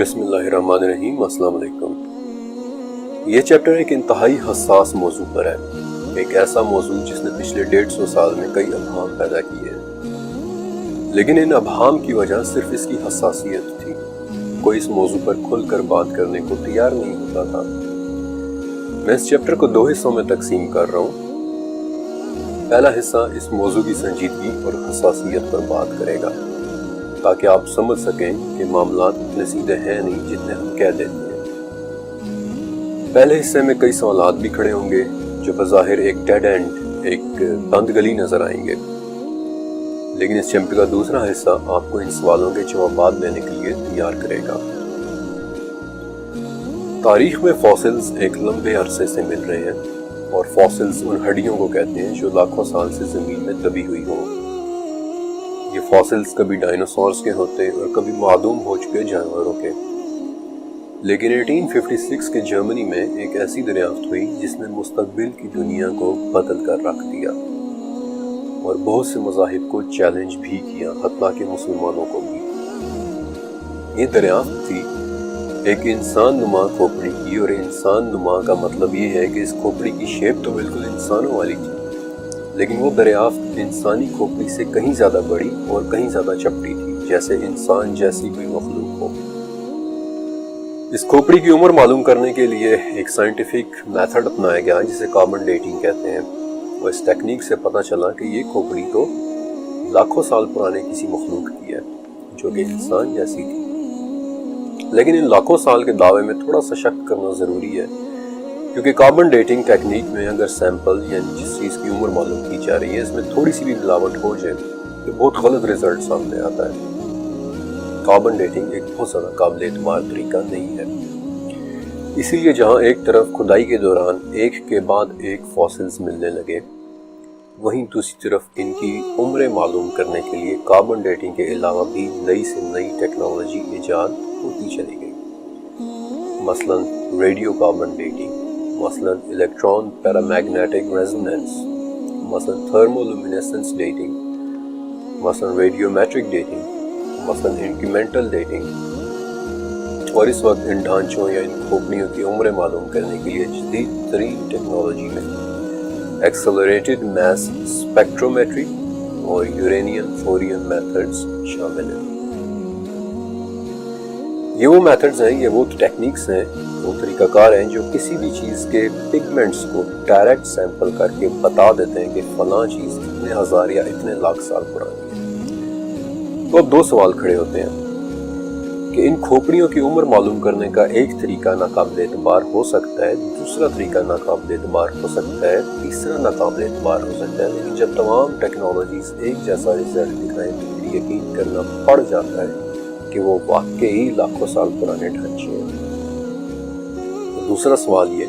بسم اللہ الرحمن الرحیم۔ السلام علیکم۔ یہ چیپٹر ایک انتہائی حساس موضوع پر ہے، ایک ایسا موضوع جس نے پچھلے 150 سال میں کئی ابہام پیدا کیے ہیں، لیکن ان ابہام کی وجہ صرف اس کی حساسیت تھی۔ کوئی اس موضوع پر کھل کر بات کرنے کو تیار نہیں ہوتا تھا۔ میں اس چیپٹر کو 2 حصوں میں تقسیم کر رہا ہوں۔ پہلا حصہ اس موضوع کی سنجیدگی اور حساسیت پر بات کرے گا، تاکہ آپ سمجھ سکیں کہ معاملات اتنے سیدھے ہیں نہیں جتنے ہم کہہ دیتے ہیں۔ پہلے حصے میں کئی سوالات بھی کھڑے ہوں گے جو بظاہر ایک ڈیڈ اینڈ، ایک بند گلی نظر آئیں گے، لیکن اس چیپٹر کا دوسرا حصہ آپ کو ان سوالوں کے جوابات دینے کے لیے تیار کرے گا۔ تاریخ میں فاسلز ایک لمبے عرصے سے مل رہے ہیں، اور فاسلز ان ہڈیوں کو کہتے ہیں جو لاکھوں سال سے زمین میں دبی ہوئی ہوں۔ یہ فاسلز کبھی ڈائنوسورز کے ہوتے اور کبھی معدوم ہو چکے جانوروں کے، لیکن 1856 کے جرمنی میں ایک ایسی دریافت ہوئی جس نے مستقبل کی دنیا کو بدل کر رکھ دیا اور بہت سے مذاہب کو چیلنج بھی کیا، حتیٰ کہ مسلمانوں کو بھی۔ یہ دریافت تھی ایک انسان نما کھوپڑی کی، اور انسان نما کا مطلب یہ ہے کہ اس کھوپڑی کی شیپ تو بالکل انسانوں والی تھی، لیکن وہ دریافت انسانی کھوپڑی سے کہیں زیادہ بڑی اور کہیں زیادہ چپٹی تھی، جیسے انسان جیسی کوئی مخلوق ہو۔ اس کھوپڑی کی عمر معلوم کرنے کے لیے ایک سائنٹیفک میتھڈ اپنایا گیا جسے کاربن ڈیٹنگ کہتے ہیں، اور اس ٹیکنیک سے پتہ چلا کہ یہ کھوپڑی تو لاکھوں سال پرانے کسی مخلوق کی ہے جو کہ انسان جیسی تھی۔ لیکن ان لاکھوں سال کے دعوے میں تھوڑا سا شک کرنا ضروری ہے، کیونکہ کاربن ڈیٹنگ ٹیکنیک میں اگر سیمپل یعنی جس چیز کی عمر معلوم کی جا رہی ہے اس میں تھوڑی سی بھی ملاوٹ ہو جائے تو بہت غلط رزلٹ سامنے آتا ہے۔ کاربن ڈیٹنگ ایک بہت زیادہ قابل اعتماد طریقہ نہیں ہے، اسی لیے جہاں ایک طرف کھدائی کے دوران ایک کے بعد ایک فاسلز ملنے لگے، وہیں دوسری طرف ان کی عمریں معلوم کرنے کے لیے کاربن ڈیٹنگ کے علاوہ بھی نئی سے نئی ٹیکنالوجی ایجاد ہوتی چلی گئی، مثلا ریڈیو کاربن ڈیٹنگ، مثلا الیکٹران پیرامیگنیٹک ریزوننس، مثلا تھرمولومینیسنس ڈیٹنگ، مثلا ریڈیومیٹرک ڈیٹنگ، مثلا انکریمنٹل ڈیٹنگ، اور اس وقت ان ڈھانچوں یا ان کھوپڑیوں کی عمریں معلوم کرنے کے لیے جدید ترین ٹیکنالوجی میں ایکسلریٹڈ میس اسپیکٹرومیٹری اور یورینیم تھوریم میتھڈز شامل ہیں۔ یہ وہ میتھڈز ہیں، یہ وہ ٹیکنیکس ہیں، وہ طریقہ کار ہیں جو کسی بھی چیز کے پگمنٹس کو ڈائریکٹ سیمپل کر کے بتا دیتے ہیں کہ فلاں چیز اتنے ہزار یا اتنے لاکھ سال پرانی ہے۔ تو اب 2 سوال کھڑے ہوتے ہیں کہ ان کھوپڑیوں کی عمر معلوم کرنے کا ایک طریقہ ناقابل اعتبار ہو سکتا ہے، دوسرا طریقہ ناقابل اعتبار ہو سکتا ہے، تیسرا ناقابل اعتبار ہو سکتا ہے، لیکن جب تمام ٹیکنالوجیز ایک جیسا رزلٹ دکھائیں تو پھر یقین کرنا پڑ جاتا ہے کہ وہ واقعی لاکھوں سال پرانے ڈھانچے ہیں۔ دوسرا سوال یہ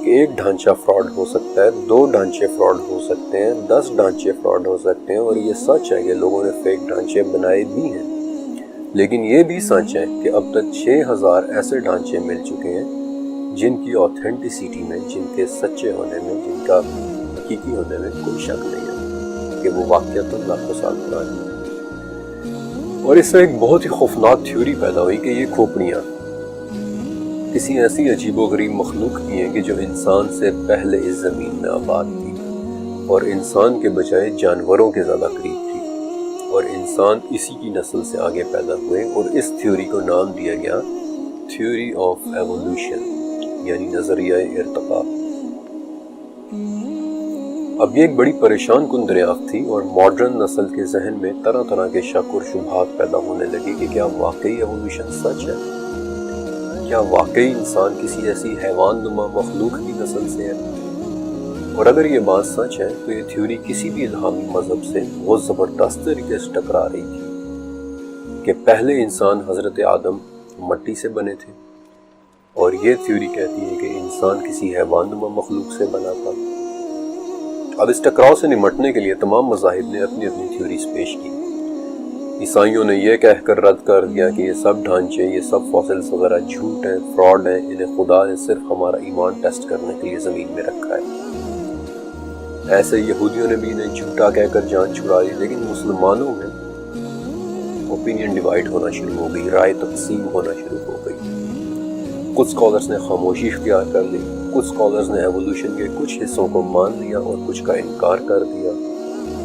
کہ ایک ڈھانچہ فراڈ ہو سکتا ہے، 2 ڈھانچے فراڈ ہو سکتے ہیں، 10 ڈھانچے فراڈ ہو سکتے ہیں، اور یہ سچ ہے کہ لوگوں نے فیک ڈھانچے بنائے بھی ہیں، لیکن یہ بھی سچ ہے کہ اب تک 6000 ایسے ڈھانچے مل چکے ہیں جن کی آتھینٹسٹی میں، جن کے سچے ہونے میں، جن کا حقیقی ہونے میں کوئی شک نہیں ہے کہ وہ واقعتاً لاکھوں سال پرانے ہیں۔ اور اس سے ایک بہت ہی خوفناک تھیوری پیدا ہوئی کہ یہ کھوپڑیاں کسی ایسی عجیب و غریب مخلوق کی ہیں کہ جو انسان سے پہلے اس زمین میں آباد تھی، اور انسان کے بجائے جانوروں کے زیادہ قریب تھی، اور انسان اسی کی نسل سے آگے پیدا ہوئے، اور اس تھیوری کو نام دیا گیا تھیوری آف ایوولوشن، یعنی نظریہ ارتقاء۔ اب یہ ایک بڑی پریشان کن دریافت تھی، اور ماڈرن نسل کے ذہن میں طرح طرح کے شک اور شبہات پیدا ہونے لگے کہ کیا واقعی ایوولوشن سچ ہے؟ کیا واقعی انسان کسی ایسی حیوان نما مخلوق کی نسل سے ہے؟ اور اگر یہ بات سچ ہے تو یہ تھیوری کسی بھی الہامی مذہب سے بہت زبردست طریقے سے ٹکرا رہی تھی کہ پہلے انسان حضرت آدم مٹی سے بنے تھے، اور یہ تھیوری کہتی ہے کہ انسان کسی حیوان نما مخلوق سے بنا تھا۔ اب اس ٹکراؤ سے نمٹنے کے لیے تمام مذاہب نے اپنی اپنی تھیوریز پیش کی۔ عیسائیوں نے یہ کہہ کر رد کر دیا کہ یہ سب ڈھانچے، یہ سب فاسلز وغیرہ جھوٹ ہیں، فراڈ ہیں، انہیں خدا نے صرف ہمارا ایمان ٹیسٹ کرنے کے لیے زمین میں رکھا ہے۔ ایسے یہودیوں نے بھی انہیں جھوٹا کہہ کر جان چھڑا لی، لیکن مسلمانوں میں اوپینین ڈیوائڈ ہونا شروع ہو گئی، رائے تقسیم ہونا شروع ہو گئی۔ کچھ اسکالرس نے خاموشی اختیار کر لی، کچھ اسکالرس نے ایوولوشن کے کچھ حصوں کو مان لیا اور کچھ کا انکار کر دیا،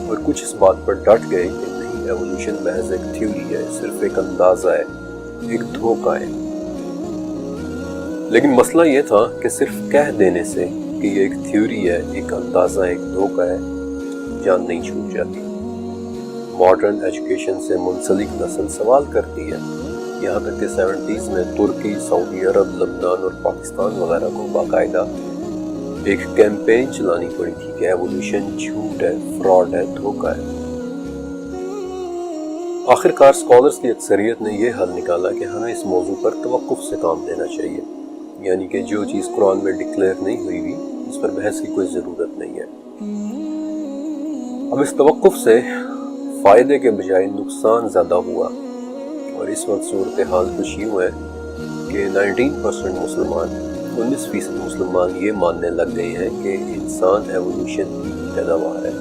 اور کچھ اس بات پر ڈٹ گئے کہ نہیں، ایوولوشن محض ایک تھیوری ہے، صرف ایک اندازہ ہے، ایک دھوکہ ہے۔ لیکن مسئلہ یہ تھا کہ صرف کہہ دینے سے کہ یہ ایک تھیوری ہے، ایک اندازہ، ایک دھوکہ ہے، جان نہیں چھوٹ جاتی۔ ماڈرن ایجوکیشن سے منسلک نسل سوال کرتی ہے، یہاں تک کہ 70s میں ترکی، سعودی عرب، لبنان اور پاکستان وغیرہ کو باقاعدہ ایک کیمپین چلانی پڑی تھی کہ ایوولوشن جھوٹ ہے، فراڈ ہے، دھوکہ ہے۔ آخرکار اسکالرس کی اکثریت نے یہ حل نکالا کہ ہمیں اس موضوع پر توقف سے کام لینا چاہیے، یعنی کہ جو چیز قرآن میں ڈکلیئر نہیں ہوئی ہوئی اس پر بحث کی کوئی ضرورت نہیں ہے۔ اب اس توقف سے فائدے کے بجائے نقصان زیادہ ہوا، اور اس وقت صورتحال کچھ یوں ہے کہ 19% مسلمان، 19% مسلمان یہ ماننے لگ گئے ہیں کہ انسان ایوولوشن کی پیداوار ہے۔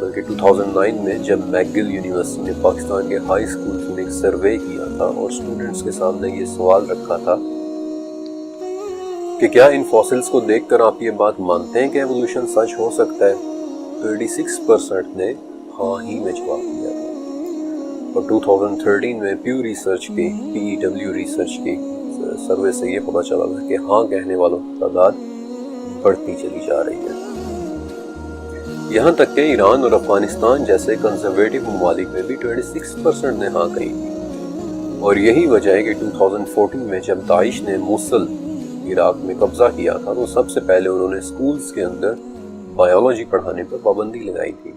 بلکہ 2009 میں جب میکگل یونیورسٹی نے پاکستان کے ہائی اسکولز میں ایک سروے کیا تھا اور اسٹوڈنٹس کے سامنے یہ سوال رکھا تھا کہ کیا ان فاسلز کو دیکھ کر آپ یہ بات مانتے ہیں کہ ایوولوشن سچ ہو سکتا ہے، تو 86% نے ہاں ہی میں جواب دیا تھا۔ اور 2013 میں پیو ریسرچ کی PEW ریسرچ کی سروے سے یہ پتہ چلا تھا کہ ہاں کہنے والوں کی تعداد بڑھتی چلی جا رہی ہے، یہاں تک کہ ایران اور افغانستان جیسے کنزرویٹو ممالک میں بھی 26% نے ہاں کہی تھی۔ اور یہی وجہ ہے کہ 2014 میں جب داعش نے موصل عراق میں قبضہ کیا تھا تو سب سے پہلے انہوں نے اسکولز کے اندر بایولوجی پڑھانے پر پابندی لگائی تھی۔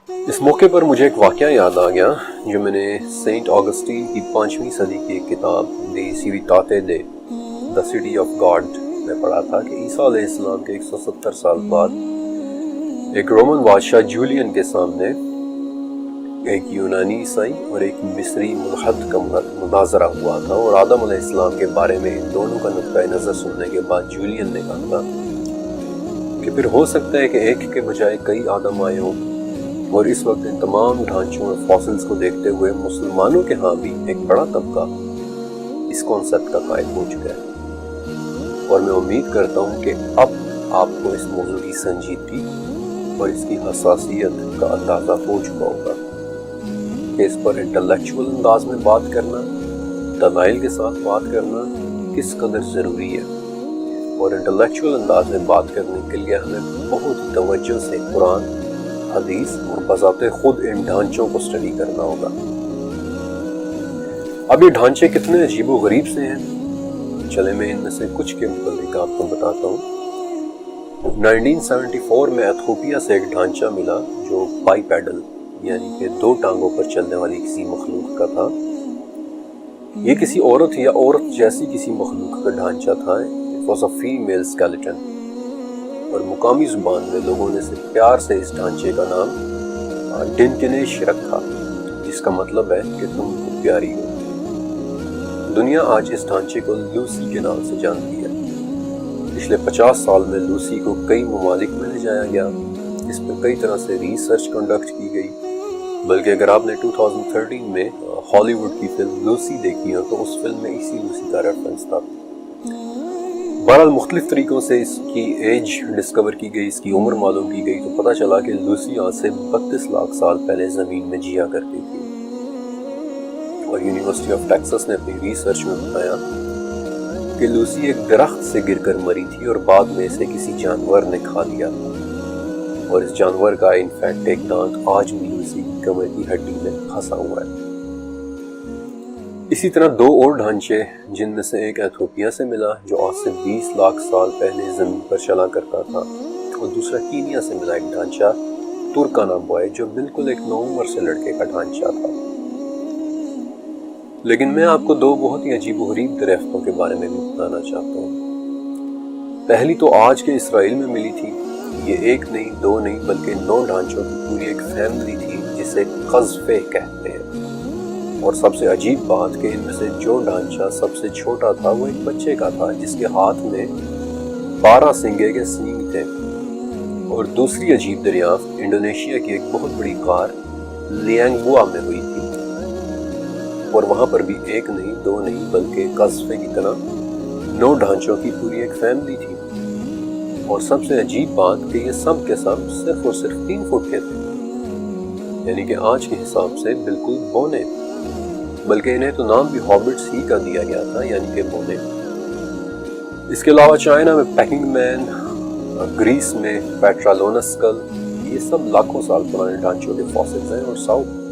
اس موقع پر مجھے ایک واقعہ یاد آ گیا جو میں نے سینٹ آگسٹین کی 5ویں صدی کی ایک کتاب دی سیویٹاتے دے دا سٹی آف گاڈ میں پڑھا تھا کہ عیسیٰ علیہ السلام کے 170 سال بعد ایک رومن بادشاہ جولین کے سامنے ایک یونانی عیسائی اور ایک مصری ملحد کا مناظرہ ہوا تھا، اور آدم علیہ السلام کے بارے میں ان دونوں کا نقطۂ نظر سننے کے بعد جولین نے کہا تھا کہ پھر ہو سکتا ہے کہ ایک کے بجائے کئی آدم آئے ہوں، اور اس وقت ان تمام ڈھانچوں اور فاسلز کو دیکھتے ہوئے مسلمانوں کے ہاں بھی ایک بڑا طبقہ اس کانسیپٹ کا قائل ہو چکا ہے۔ اور میں امید کرتا ہوں کہ اب آپ کو اس موضوع کی سنجیدگی اور اس کی حساسیت کا اندازہ ہو چکا ہوگا کہ اس پر انٹلیکچول انداز میں بات کرنا، دلائل کے ساتھ بات کرنا کس قدر ضروری ہے، اور انٹلیکچول انداز میں بات کرنے کے لیے ہمیں بہت ہی توجہ سے قرآن، حدیث اور بذات خود ان ڈھانچوں کو اسٹڈی کرنا ہوگا۔ اب یہ ڈھانچے کتنے عجیب و غریب سے ہیں، چلے میں ان میں سے کچھ کے متعلق آپ کو بتاتا ہوں۔ 1974 میں ایتھوپیا سے ایک ڈھانچہ ملا جو بائی پیڈل، یعنی کہ 2 ٹانگوں پر چلنے والی کسی مخلوق کا تھا۔ یہ کسی عورت یا عورت جیسی کسی مخلوق کا ڈھانچہ تھا، it was a female skeleton، اور مقامی زبان میں لوگوں نے پیار سے اس ڈھانچے کا نام ڈنکنیش رکھا، جس کا مطلب ہے کہ تم کو پیاری ہو۔ دنیا آج اس ڈھانچے کو لوسی کے نام سے جانتی ہے۔ پچھلے 50 سال میں لوسی کو کئی ممالک میں لے جایا گیا، اس پر کئی طرح سے ریسرچ کنڈکٹ کی گئی، بلکہ اگر آپ نے 2013 میں ہالی ووڈ کی فلم لوسی دیکھی ہو تو اس فلم میں اسی لوسی کا ریفرنس تھا۔ بہرحال مختلف طریقوں سے اس کی ایج ڈسکور کی گئی، اس کی عمر معلوم کی گئی، تو پتہ چلا کہ لوسی آج سے 32 لاکھ سال پہلے زمین میں جیا کرتی تھی۔ اور یونیورسٹی آف ٹیکساس نے اپنی ریسرچ میں بتایا کہ لوسی ایک درخت سے گر کر مری تھی اور بعد میں اسے کسی جانور نے کھا لیا تھا، اور اس جانور کا انفیکٹ ایک دانت آج بھی لوسی کی کمر کی ہڈی میں پھنسا ہوا ہے۔ اسی طرح 2 اور ڈھانچے، جن میں سے ایک ایتھوپیا سے ملا جو آج سے 20 لاکھ سال پہلے زمین پر چلا کرتا تھا، اور دوسرا کینیا سے ملا ایک ڈھانچہ ترکانا بوائے جو بالکل ایک نوعمر سے لڑکے کا ڈھانچہ تھا۔ لیکن میں آپ کو 2 بہت ہی عجیب و غریب دریافتوں کے بارے میں بھی بتانا چاہتا ہوں۔ پہلی تو آج کے اسرائیل میں ملی تھی، یہ 1 نہیں 2 نہیں بلکہ 9 ڈھانچوں کی پوری ایک فیملی تھی جسے قذفے کہتے ہیں۔ اور سب سے عجیب بات کہ ان میں سے جو ڈھانچہ سب سے چھوٹا تھا وہ ایک بچے کا تھا جس کے ہاتھ میں 12 سنگے کے سینگ تھے۔ اور دوسری عجیب دریافت انڈونیشیا کی ایک بہت بڑی غار لیانگوا میں ہوئی تھی، اور وہاں پر بھی ایک نہیں دو نہیں بلکہ قصبے کی طرح 9 ڈھانچوں کی پوری ایک فیملی تھی، اور سب سے عجیب بات کہ یہ سب کے سب صرف اور صرف 3 فٹ کے تھے، یعنی کہ آج کے حساب سے بالکل بونے، بلکہ انہیں تو نام بھی ہابٹس ہی کا دیا گیا تھا، یعنی کہ بونے۔ اس کے علاوہ چائنا میں پیکنگ مین، گریس میں پیٹرالونسکل، یہ سب لاکھوں سال پرانے ڈھانچوں کے فاسلز ہیں، اور ساؤتھ